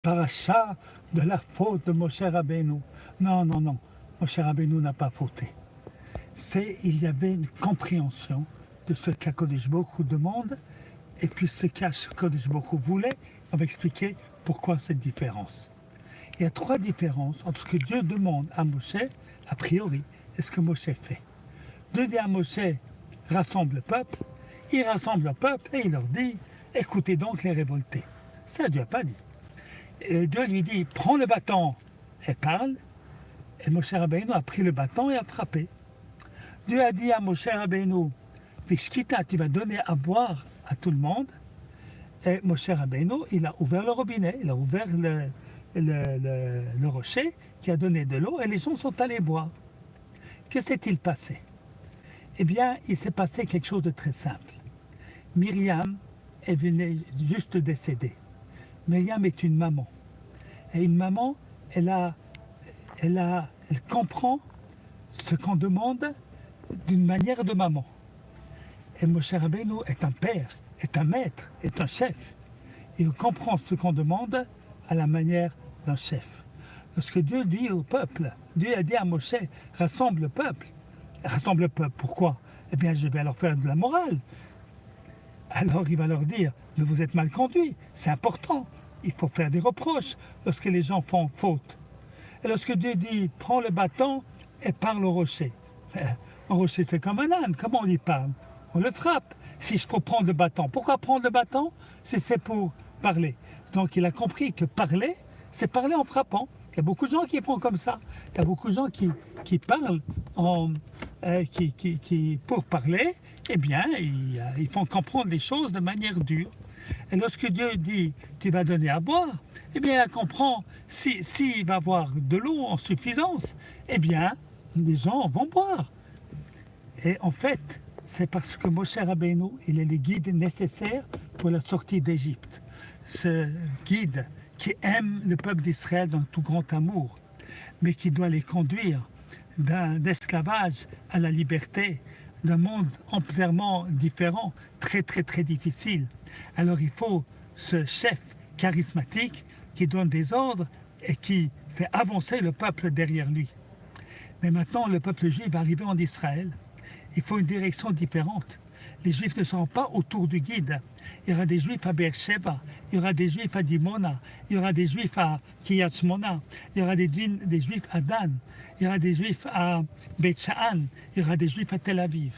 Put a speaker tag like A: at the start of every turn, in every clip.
A: paracha de la faute de Moshe Rabbeinu. Non, non, non, Moshe Rabbeinu n'a pas fauté. Il y avait une compréhension de ce qu'Akadosh Baruch Hu demande et puis ce qu'Akadosh Baruch Hu voulait. On va expliquer pourquoi cette différence. Il y a trois différences entre ce que Dieu demande à Moshe, a priori, et ce que Moshe fait. Dieu dit à Moshe, rassemble le peuple, il rassemble le peuple et il leur dit, écoutez donc les révoltés. Ça, Dieu n'a pas dit. Et Dieu lui dit, prends le bâton et parle. Et Moshe Rabbeinu a pris le bâton et a frappé. Dieu a dit à Moshe Rabbeinu, Vishkita, tu vas donner à boire à tout le monde. Et Moshe Rabbeinu, il a ouvert le robinet, il a ouvert le rocher qui a donné de l'eau et les gens sont allés boire. Que s'est-il passé? Eh bien, il s'est passé quelque chose de très simple. Myriam est venue juste décéder. Myriam est une maman. Et une maman, elle comprend ce qu'on demande d'une manière de maman. Et Moshe Rabbeinu est un père, est un maître, est un chef. Il comprend ce qu'on demande à la manière d'un chef. Lorsque Dieu dit au peuple, Dieu a dit à Moshe, rassemble le peuple. Rassemble le peuple, pourquoi? Eh bien, je vais leur faire de la morale. Alors il va leur dire, mais vous êtes mal conduits, c'est important. Il faut faire des reproches lorsque les gens font faute. Et lorsque Dieu dit, prends le bâton et parle au rocher. Un rocher, c'est comme un âne, comment on y parle? On le frappe. Si je faut prendre le bâton, pourquoi prendre le bâton? C'est pour parler. Donc il a compris que parler, c'est parler en frappant. Il y a beaucoup de gens qui font comme ça. Il y a beaucoup de gens qui parlent pour parler, eh bien, ils font comprendre les choses de manière dure. Et lorsque Dieu dit, tu vas donner à boire, eh bien, elle comprend, s'il va avoir de l'eau en suffisance, eh bien, les gens vont boire. Et en fait, c'est parce que Moshe Rabbeinu, il est le guide nécessaire pour la sortie d'Égypte. Ce guide qui aime le peuple d'Israël dans tout grand amour, mais qui doit les conduire d'esclavage à la liberté, d'un monde entièrement différent, très très très difficile. Alors il faut ce chef charismatique qui donne des ordres et qui fait avancer le peuple derrière lui. Mais maintenant, le peuple juif va arriver en Israël. Il faut une direction différente. Les Juifs ne seront pas autour du guide. Il y aura des Juifs à Beersheba, il y aura des Juifs à Dimona, il y aura des Juifs à Kiryat Shmona, il y aura des Juifs à Dan, il y aura des Juifs à Beit Sha'an, il y aura des Juifs à Tel Aviv.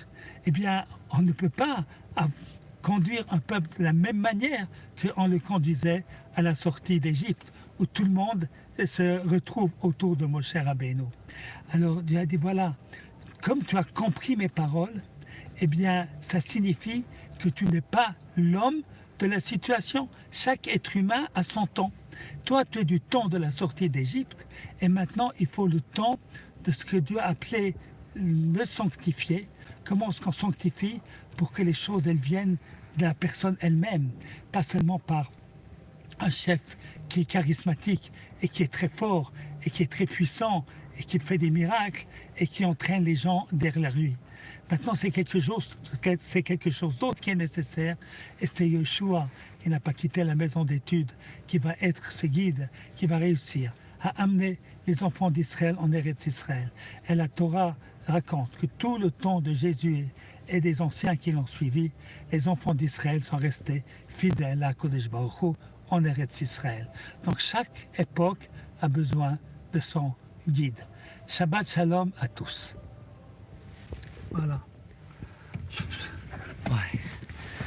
A: Eh bien, on ne peut pas conduire un peuple de la même manière qu'on le conduisait à la sortie d'Égypte, où tout le monde se retrouve autour de Moshe Rabbeinu. Alors Dieu a dit, voilà, comme tu as compris mes paroles, eh bien, ça signifie que tu n'es pas l'homme de la situation. Chaque être humain a son temps. Toi, tu es du temps de la sortie d'Égypte, et maintenant, il faut le temps de ce que Dieu a appelé me sanctifier. Comment est-ce qu'on sanctifie? Pour que les choses, elles viennent de la personne elle-même, pas seulement par un chef qui est charismatique et qui est très fort et qui est très puissant et qui fait des miracles et qui entraîne les gens derrière lui. Maintenant, c'est quelque chose d'autre qui est nécessaire, et c'est Yeshua, qui n'a pas quitté la maison d'études, qui va être ce guide, qui va réussir à amener les enfants d'Israël en Eretz Israël. Et la Torah raconte que tout le temps de Jésus et des anciens qui l'ont suivi, les enfants d'Israël sont restés fidèles à Kodesh Baruch Hu en Eretz Israël. Donc chaque époque a besoin de son guide. Shabbat Shalom à tous. Voilà.